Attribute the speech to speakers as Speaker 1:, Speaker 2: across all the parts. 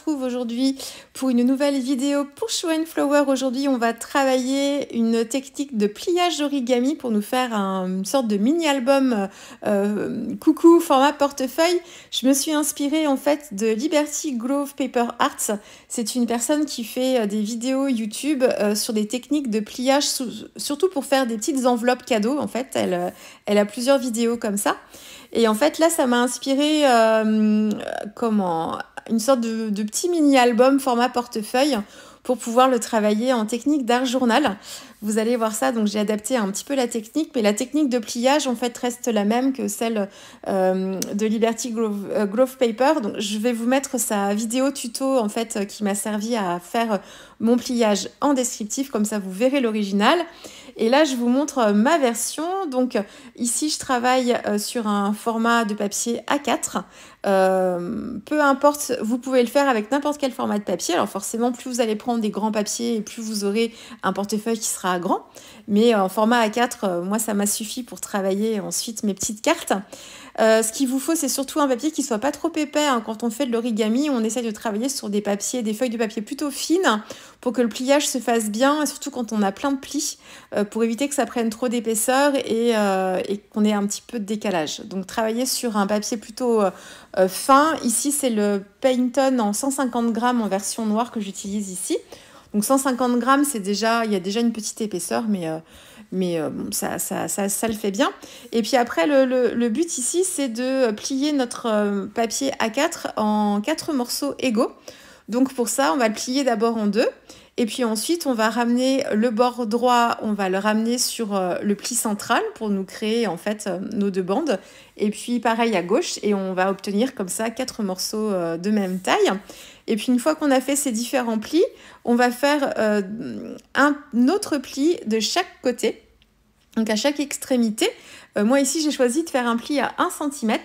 Speaker 1: retrouve aujourd'hui pour une nouvelle vidéo pour Show & Flower. Aujourd'hui, on va travailler une technique de pliage origami pour nous faire une sorte de mini-album coucou format portefeuille. Je me suis inspirée en fait de Liberty Grove Paper Arts. C'est une personne qui fait des vidéos YouTube sur des techniques de pliage, surtout pour faire des petites enveloppes cadeaux. En fait, elle a plusieurs vidéos comme ça. Et en fait, là, ça m'a inspiré une sorte de petit mini-album format portefeuille pour pouvoir le travailler en technique d'art journal. Vous allez voir ça, donc j'ai adapté un petit peu la technique, mais la technique de pliage, en fait, reste la même que celle de Liberty Grove Paper. Donc, je vais vous mettre sa vidéo tuto, en fait, qui m'a servi à faire mon pliage en descriptif, comme ça, vous verrez l'original. Et là, je vous montre ma version. Donc, ici, je travaille sur un format de papier A4. Peu importe, vous pouvez le faire avec n'importe quel format de papier. Alors forcément, plus vous allez prendre des grands papiers et plus vous aurez un portefeuille qui sera grand. Mais en format A4, moi, ça m'a suffi pour travailler ensuite mes petites cartes. Ce qu'il vous faut, c'est surtout un papier qui soit pas trop épais. Hein. Quand on fait de l'origami, on essaie de travailler sur des feuilles de papier plutôt fines pour que le pliage se fasse bien, et surtout quand on a plein de plis, pour éviter que ça prenne trop d'épaisseur et qu'on ait un petit peu de décalage. Donc travailler sur un papier plutôt fin. Ici, c'est le Payton en 150 grammes en version noire que j'utilise ici. Donc 150 grammes, il y a déjà une petite épaisseur, mais bon, ça le fait bien. Et puis après, le but ici, c'est de plier notre papier A4 en 4 morceaux égaux. Donc pour ça, on va le plier d'abord en 2. Et puis ensuite, on va ramener le bord droit, on va le ramener sur le pli central pour nous créer en fait nos 2 bandes. Et puis pareil à gauche, et on va obtenir comme ça 4 morceaux de même taille. Et puis une fois qu'on a fait ces différents plis, on va faire un autre pli de chaque côté, donc à chaque extrémité. Moi ici j'ai choisi de faire un pli à 1 cm.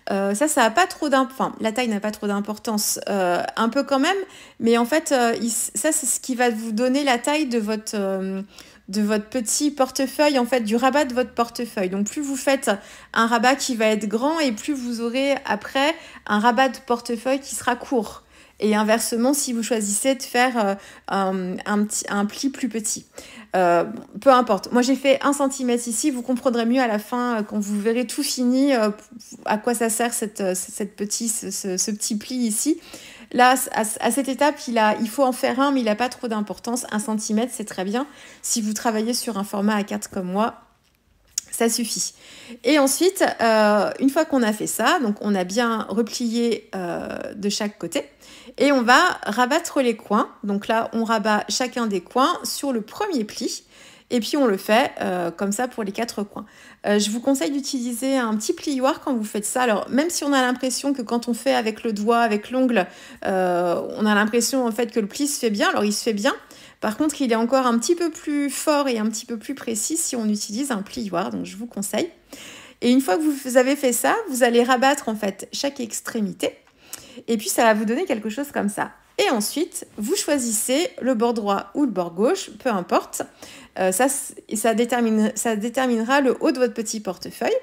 Speaker 1: Ça n'a pas trop d'importance, enfin la taille n'a pas trop d'importance, un peu quand même, mais en fait ça c'est ce qui va vous donner la taille de votre petit portefeuille, en fait du rabat de votre portefeuille. Donc plus vous faites un rabat qui va être grand et plus vous aurez après un rabat de portefeuille qui sera court. Et inversement, si vous choisissez de faire un pli plus petit. Peu importe. Moi, j'ai fait 1 cm ici. Vous comprendrez mieux à la fin, quand vous verrez tout fini, à quoi ça sert ce petit pli ici. Là, à cette étape, il faut en faire un, mais il n'a pas trop d'importance. 1 cm, c'est très bien. Si vous travaillez sur un format A4 comme moi, ça suffit. Et ensuite, une fois qu'on a fait ça, donc on a bien replié de chaque côté, et on va rabattre les coins. Donc là, on rabat chacun des coins sur le premier pli, et puis on le fait comme ça pour les 4 coins. Je vous conseille d'utiliser un petit plioir quand vous faites ça. Alors, même si on a l'impression que quand on fait avec le doigt, avec l'ongle, on a l'impression en fait que le pli se fait bien. Alors, il se fait bien. Par contre, il est encore un petit peu plus fort et un petit peu plus précis si on utilise un plioir. Donc, je vous conseille. Et une fois que vous avez fait ça, vous allez rabattre en fait chaque extrémité. Et puis, ça va vous donner quelque chose comme ça. Et ensuite, vous choisissez le bord droit ou le bord gauche, peu importe. Ça déterminera le haut de votre petit portefeuille.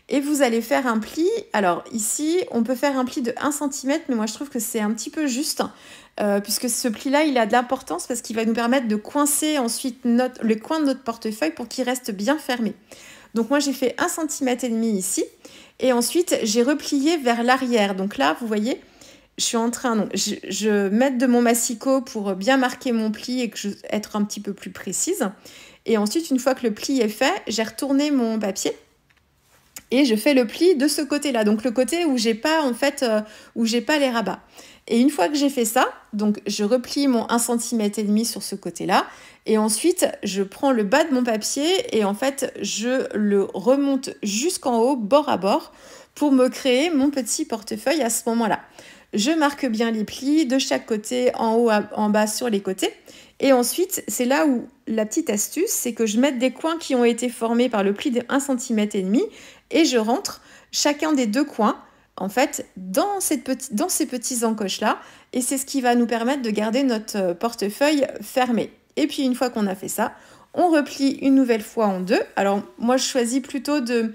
Speaker 1: Et vous allez faire un pli. Alors ici, on peut faire un pli de 1 cm, mais moi je trouve que c'est un petit peu juste, puisque ce pli-là, il a de l'importance parce qu'il va nous permettre de coincer ensuite le coin de notre portefeuille pour qu'il reste bien fermé. Donc moi, j'ai fait 1,5 cm ici. Et ensuite, j'ai replié vers l'arrière. Donc là, vous voyez, je suis en train, donc je mets de mon massicot pour bien marquer mon pli et être un petit peu plus précise. Et ensuite, une fois que le pli est fait, j'ai retourné mon papier et je fais le pli de ce côté-là. Donc le côté où j'ai pas les rabats. Et une fois que j'ai fait ça, donc je replie mon 1,5 cm sur ce côté-là. Et ensuite, je prends le bas de mon papier et en fait, je le remonte jusqu'en haut, bord à bord, pour me créer mon petit portefeuille à ce moment-là. Je marque bien les plis de chaque côté, en haut, en bas, sur les côtés. Et ensuite, c'est là où la petite astuce, c'est que je mette des coins qui ont été formés par le pli de 1,5 cm et je rentre chacun des 2 coins, en fait, dans ces petits encoches-là. Et c'est ce qui va nous permettre de garder notre portefeuille fermé. Et puis, une fois qu'on a fait ça, On replie une nouvelle fois en deux. Alors moi je choisis plutôt de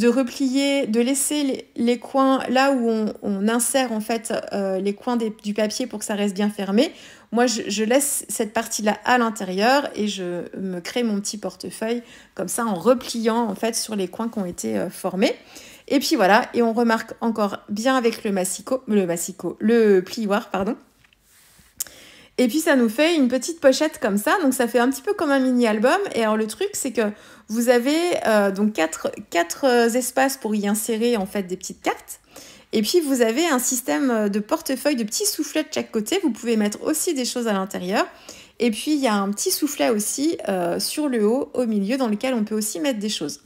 Speaker 1: replier, de laisser les coins là où on insère en fait les coins du papier pour que ça reste bien fermé. Moi je laisse cette partie-là à l'intérieur et je me crée mon petit portefeuille comme ça en repliant en fait sur les coins qui ont été formés. Et puis voilà, et on remarque encore bien avec le plioir, pardon. Et puis ça nous fait une petite pochette comme ça, donc ça fait un petit peu comme un mini-album. Et alors le truc, c'est que vous avez donc quatre espaces pour y insérer en fait des petites cartes. Et puis vous avez un système de portefeuille, de petits soufflets de chaque côté. Vous pouvez mettre aussi des choses à l'intérieur. Et puis il y a un petit soufflet aussi sur le haut, au milieu, dans lequel on peut aussi mettre des choses.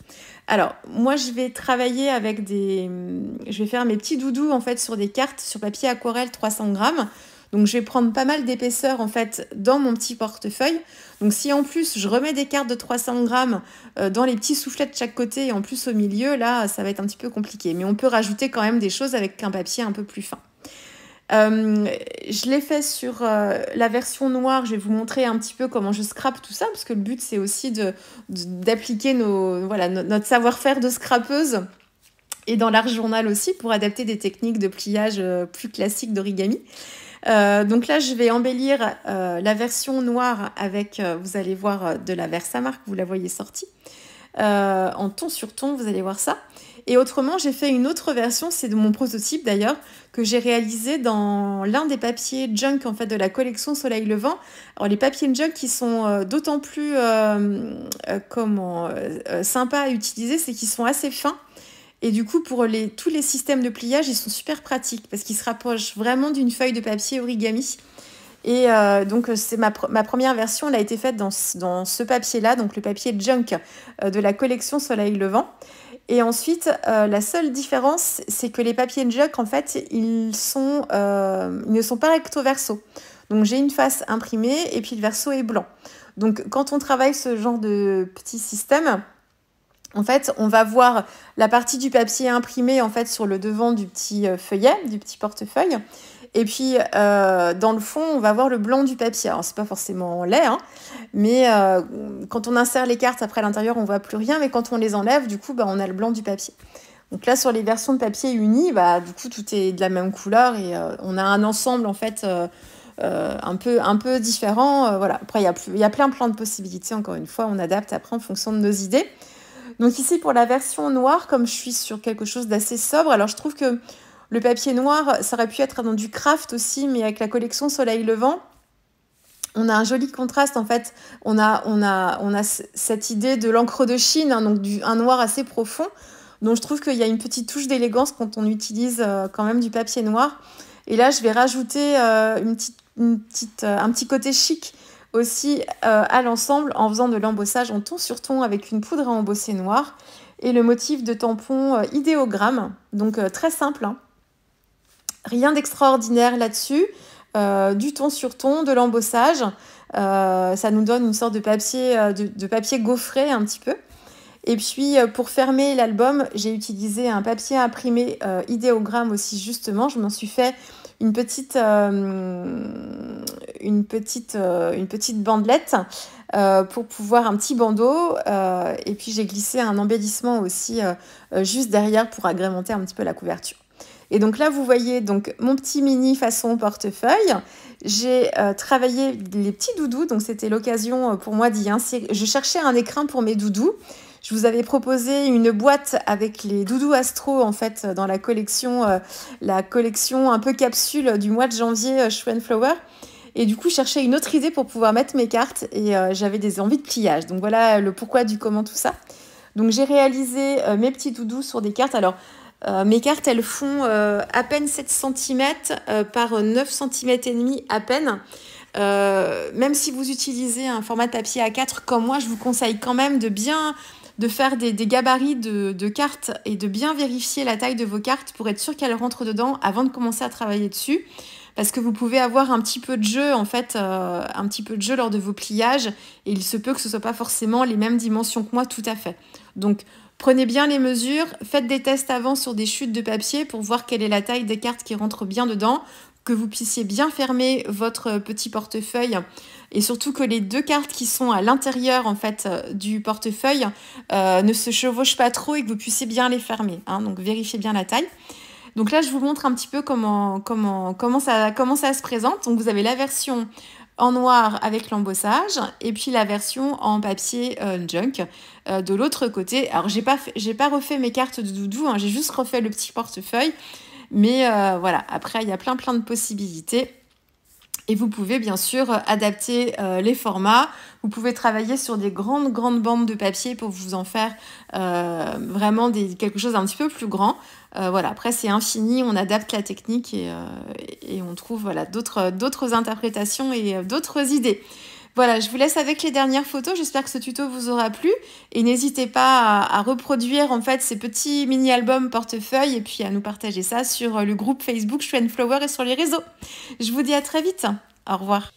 Speaker 1: Alors moi je vais travailler avec je vais faire mes petits doudous en fait sur des cartes sur papier aquarelle 300 grammes. Donc, je vais prendre pas mal d'épaisseur, en fait, dans mon petit portefeuille. Donc, si en plus, je remets des cartes de 300 grammes dans les petits soufflets de chaque côté et en plus au milieu, là, ça va être un petit peu compliqué. Mais on peut rajouter quand même des choses avec un papier un peu plus fin. Je l'ai fait sur la version noire. Je vais vous montrer un petit peu comment je scrape tout ça, parce que le but, c'est aussi d'appliquer notre savoir-faire de scrapeuse et dans l'art journal aussi pour adapter des techniques de pliage plus classiques d'origami. Donc là, je vais embellir la version noire avec, vous allez voir, de la Versamark, vous la voyez sortie, en ton sur ton, vous allez voir ça. Et autrement, j'ai fait une autre version, c'est de mon prototype d'ailleurs, que j'ai réalisé dans l'un des papiers junk en fait de la collection Soleil Levant. Alors les papiers junk qui sont d'autant plus sympas à utiliser, c'est qu'ils sont assez fins. Et du coup, pour tous les systèmes de pliage, ils sont super pratiques parce qu'ils se rapprochent vraiment d'une feuille de papier origami. Et donc, c'est ma première version, elle a été faite dans ce papier-là, donc le papier junk de la collection Soleil Levant. Et ensuite, la seule différence, c'est que les papiers junk, en fait, ils ne sont pas recto verso. Donc, j'ai une face imprimée et puis le verso est blanc. Donc, quand on travaille ce genre de petit système, en fait, on va voir la partie du papier imprimé en fait sur le devant du petit feuillet, du petit portefeuille. Et puis, dans le fond, on va voir le blanc du papier. Alors, c'est pas forcément laid, hein, mais quand on insère les cartes après à l'intérieur, on voit plus rien. Mais quand on les enlève, du coup, on a le blanc du papier. Donc là, sur les versions de papier uni, du coup, tout est de la même couleur et on a un ensemble en fait un peu différent. Voilà. Après, il y a plein de possibilités. Encore une fois, on adapte après en fonction de nos idées. Donc ici, pour la version noire, comme je suis sur quelque chose d'assez sobre, alors je trouve que le papier noir, ça aurait pu être dans du craft aussi, mais avec la collection Soleil Levant, on a un joli contraste en fait. On a cette idée de l'encre de Chine, hein, donc un noir assez profond. Donc je trouve qu'il y a une petite touche d'élégance quand on utilise quand même du papier noir. Et là, je vais rajouter un petit côté chic aussi à l'ensemble en faisant de l'embossage en ton sur ton avec une poudre à embosser noire et le motif de tampon idéogramme, donc très simple, hein. Rien d'extraordinaire là-dessus, du ton sur ton, de l'embossage, ça nous donne une sorte de papier gaufré un petit peu. Et puis pour fermer l'album, j'ai utilisé un papier imprimé idéogramme aussi justement, je m'en suis fait une petite bandelette pour pouvoir un petit bandeau et puis j'ai glissé un embellissement aussi juste derrière pour agrémenter un petit peu la couverture. Et donc là, vous voyez donc mon petit mini façon portefeuille. J'ai travaillé les petits doudous, donc c'était l'occasion pour moi d'y insérer. Je cherchais un écrin pour mes doudous. Je vous avais proposé une boîte avec les doudous astro en fait dans la collection un peu capsule du mois de janvier Show & Flower. Et du coup, je cherchais une autre idée pour pouvoir mettre mes cartes et j'avais des envies de pliage. Donc voilà le pourquoi du comment tout ça. Donc j'ai réalisé mes petits doudous sur des cartes. Alors mes cartes, elles font à peine 7 cm par 9 cm et demi à peine. Même si vous utilisez un format de papier A4 comme moi, je vous conseille quand même de faire des gabarits de cartes et de bien vérifier la taille de vos cartes pour être sûr qu'elles rentrent dedans avant de commencer à travailler dessus. Parce que vous pouvez avoir un petit peu de jeu, en fait, un petit peu de jeu lors de vos pliages. Et il se peut que ce ne soit pas forcément les mêmes dimensions que moi, tout à fait. Donc, prenez bien les mesures, faites des tests avant sur des chutes de papier pour voir quelle est la taille des cartes qui rentrent bien dedans. que vous puissiez bien fermer votre petit portefeuille et surtout que les 2 cartes qui sont à l'intérieur en fait du portefeuille ne se chevauchent pas trop et que vous puissiez bien les fermer, hein. Donc vérifiez bien la taille. Donc là, je vous montre un petit peu comment ça se présente. Donc vous avez la version en noir avec l'embossage et puis la version en papier junk de l'autre côté. Alors j'ai pas refait mes cartes de doudou, hein, j'ai juste refait le petit portefeuille. Mais voilà, après il y a plein de possibilités. Et vous pouvez bien sûr adapter les formats. Vous pouvez travailler sur des grandes bandes de papier pour vous en faire vraiment quelque chose d'un petit peu plus grand. Voilà, après c'est infini, on adapte la technique et on trouve voilà, d'autres interprétations et d'autres idées. Voilà, je vous laisse avec les dernières photos. J'espère que ce tuto vous aura plu. Et n'hésitez pas à reproduire en fait ces petits mini-albums portefeuille et puis à nous partager ça sur le groupe Facebook Chou & Flower et sur les réseaux. Je vous dis à très vite. Au revoir.